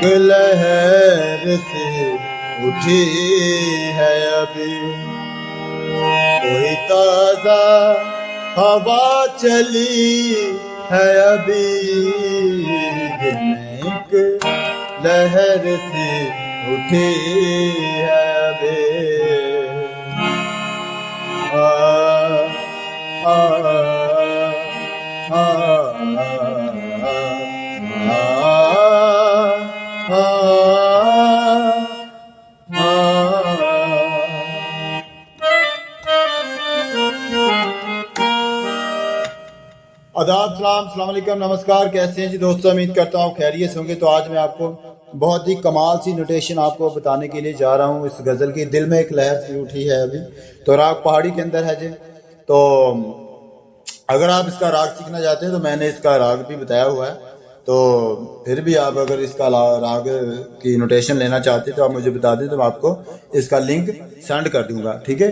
एक लहर से उठी है अभी, कोई ताजा हवा चली है अभी, दिल में एक लहर से उठी है अभी। आ आ आ आदाब, सलाम, अस्सलाम वालेकुम, नमस्कार। कैसे हैं जी दोस्तों? उम्मीद करता हूँ खैरियत होंगे। तो आज मैं आपको बहुत ही कमाल सी नोटेशन आपको बताने के लिए जा रहा हूँ इस गज़ल की। दिल में एक लहर सी उठी है अभी, तो राग पहाड़ी के अंदर है जी। तो अगर आप इसका राग सीखना चाहते हैं तो मैंने इसका राग भी बताया हुआ है, तो फिर भी आप अगर इसका राग की नोटेशन लेना चाहते हैं तो आप मुझे बता दें, तो मैं आपको इसका लिंक सेंड कर दूंगा। ठीक है,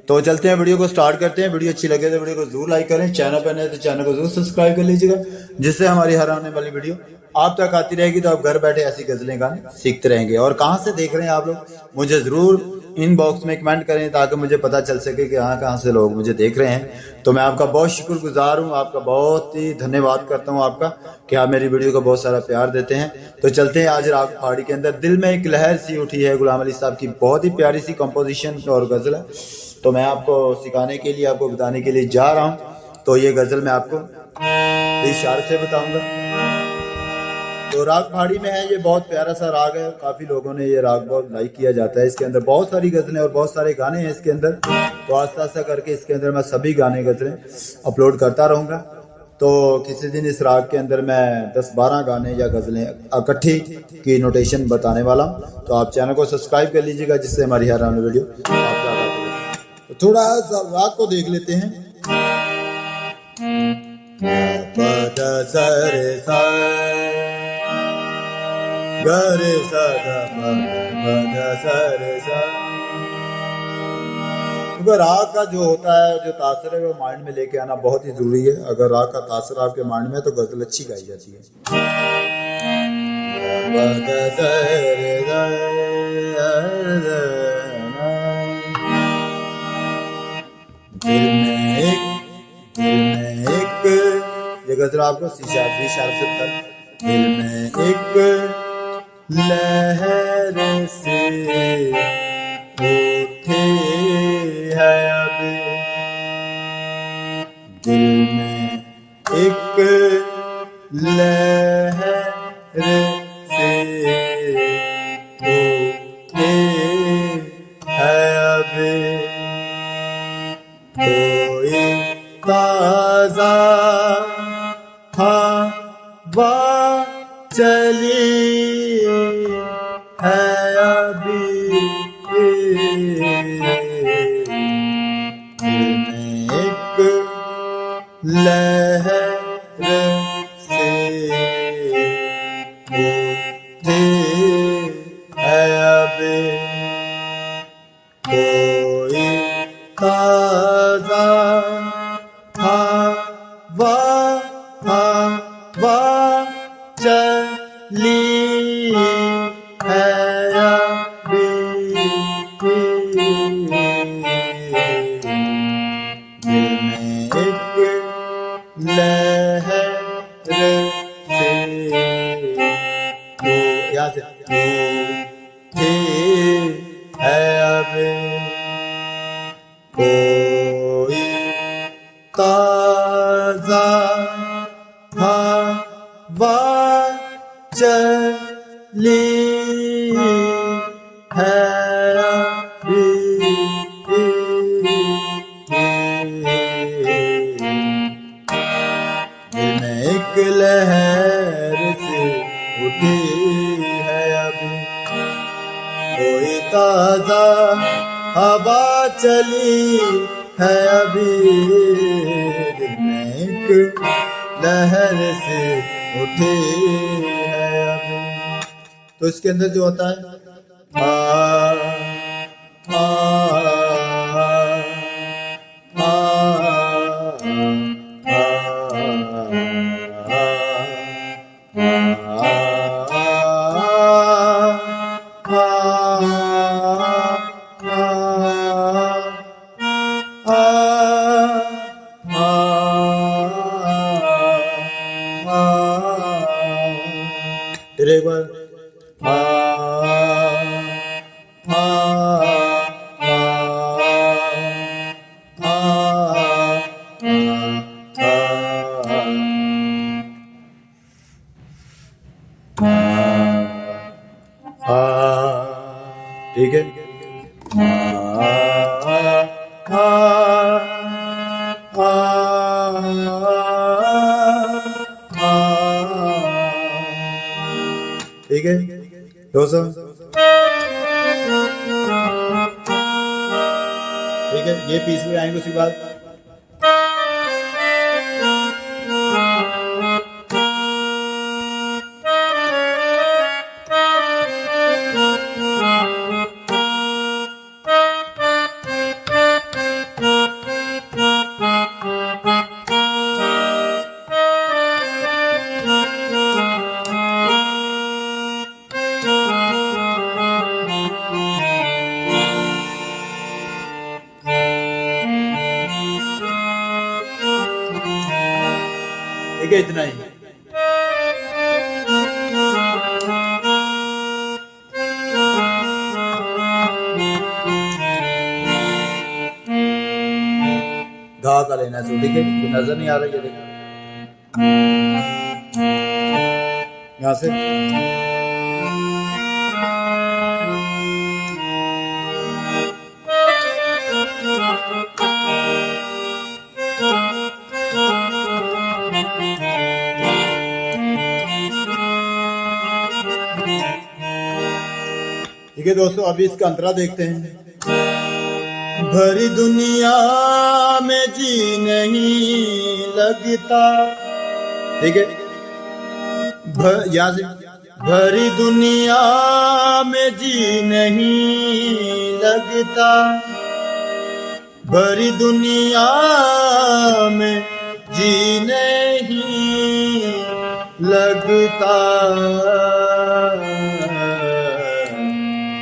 तो चलते हैं, वीडियो को स्टार्ट करते हैं। वीडियो अच्छी लगे तो वीडियो को जरूर लाइक करें, चैनल पर नए तो चैनल को जरूर सब्सक्राइब कर लीजिएगा, जिससे हमारी हर आने वाली वीडियो आप तक आती रहेगी। तो आप घर बैठे ऐसी गजलें गाने सीखते रहेंगे। और कहाँ से देख रहे हैं आप लोग, मुझे जरूर इनबॉक्स में कमेंट करें ताकि मुझे पता चल सके कि कहाँ से लोग मुझे देख रहे हैं। तो मैं आपका बहुत शुक्रगुजार हूँ, आपका बहुत ही धन्यवाद करता हूँ आपका कि आप मेरी वीडियो को बहुत सारा प्यार देते हैं। तो चलते हैं आज राग पहाड़ी के अंदर। दिल में एक लहर सी उठी है, गुलाम अली साहब की बहुत ही प्यारी सी कंपोजिशन और गजल है। तो मैं आपको सिखाने के लिए, आपको बताने के लिए जा रहा हूँ। तो ये गजल मैं आपको इशारे से बताऊंगा। तो राग पहाड़ी में है, ये बहुत प्यारा सा राग है। काफी लोगों ने ये राग बहुत लाइक किया जाता है। इसके अंदर बहुत सारी गजलें और बहुत सारे गाने हैं इसके अंदर। तो आस्ता आस्ता करके इसके अंदर मैं सभी गाने गजलें अपलोड करता रहूंगा। तो किसी दिन इस राग के अंदर मैं 10-12 गाने या गजलें इकट्ठी की नोटेशन बताने वाला हूँ। तो आप चैनल को सब्सक्राइब कर लीजिएगा, जिससे हमारी हर आने वीडियो आप तो थोड़ा सा राग को देख लेते हैं। पद सरे सा गरे सा पद सरे सा। अगर राग का जो होता है, जो तासर है, वो माइंड में लेके आना बहुत ही जरूरी है। अगर राग का तासर आपके माइंड में है तो गजल अच्छी गाई जाती है। पद सरे सा दिल में एक ये गजल आपको सी शार्प से तक। दिल में एक लहर से उठी है अभी, दिल में एक लहर से उठी है अभी, कोई ताजा हवा चली है अभी, एक लहर से उठी है अभी, कोई ताजा हवा चली है अभी, दिल में एक लहर से यहाँ से उठी है अभी, कोई ताजा हवा चली है अभी, दिल में एक लहर से उठी है अभी, कोई ताजा हवा चली है अभी, दिल में एक लहर से उठी है अभी। तो इसके अंदर जो होता है फिर एक बार आ आ ठीक है। ठीक है दोस्तों, ठीक है, ये पीस में आएंगे। उसके बाद ठीक है, इतना ही। धा का लेना है, ठीक है, ये नजर नहीं आ रहा, ये देखो यहां से। ठीक है दोस्तों, अभी इसका अंतरा देखते हैं। भरी दुनिया में जी नहीं लगता, ठीक है, यहाँ से। भरी दुनिया में जी नहीं लगता, भरी दुनिया में जी नहीं लगता।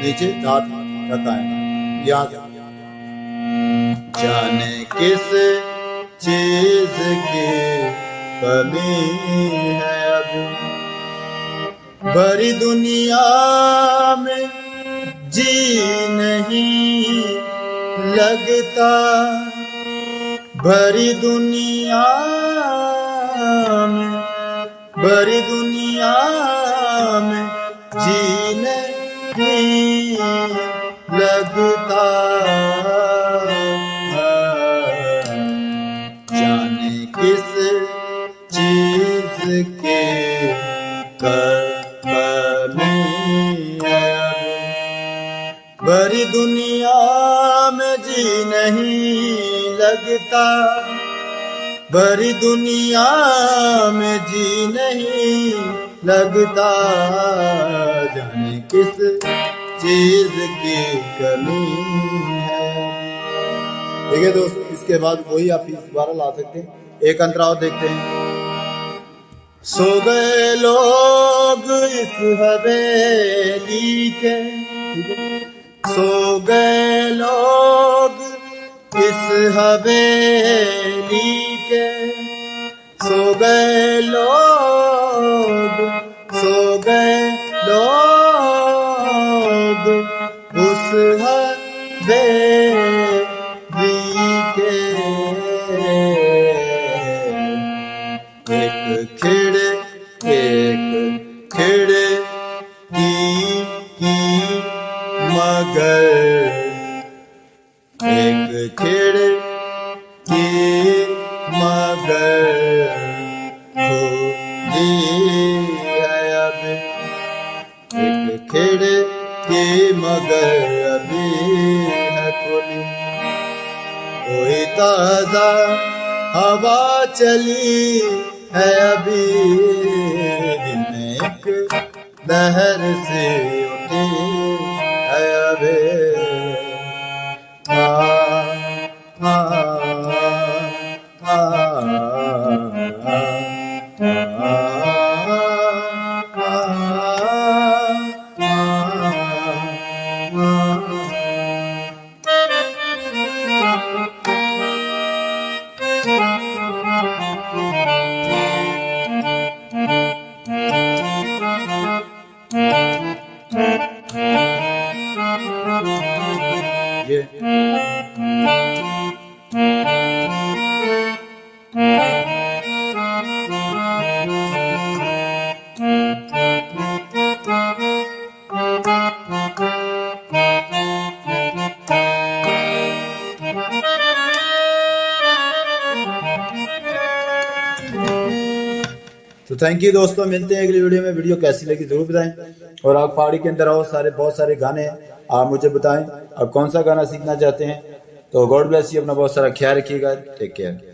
नीचे दांत रखा है, यहाँ से। जाने किस चीज की कमी है अब, भरी दुनिया में जी नहीं लगता, भरी दुनिया में, भरी दुनिया में जी नहीं लगता। जाने किस चीज के कमी है, भरी दुनिया में जी नहीं लगता, भरी दुनिया में जी नहीं लगता। जाने किस चीज की कमी है। ठीक है दोस्तों, इसके बाद वही आप इस दोबारा ला सकते हैं। एक अंतरा और देखते हैं। सो गए लोग इस हवेली के, सो गए लोग इस हवेली के, सो गए लोग, सो गए लोग उस हवेली के। एक खिड़े की मगर, एक खिड़े की मगर खुली है अब, एक खिड़े की मगर अभी है खुली। कोई ताजा हवा चली है अभी, दिन में एक लहर से उठी है अभी। तो थैंक यू दोस्तों, मिलते हैं अगली वीडियो में। वीडियो कैसी लगी जरूर बताएं, और आप पहाड़ी के अंदर और बहुत सारे गाने हैं, आप मुझे बताएं आप कौन सा गाना सीखना चाहते हैं। तो गॉड ब्लेस यू, अपना बहुत सारा ख्याल रखिएगा, टेक केयर।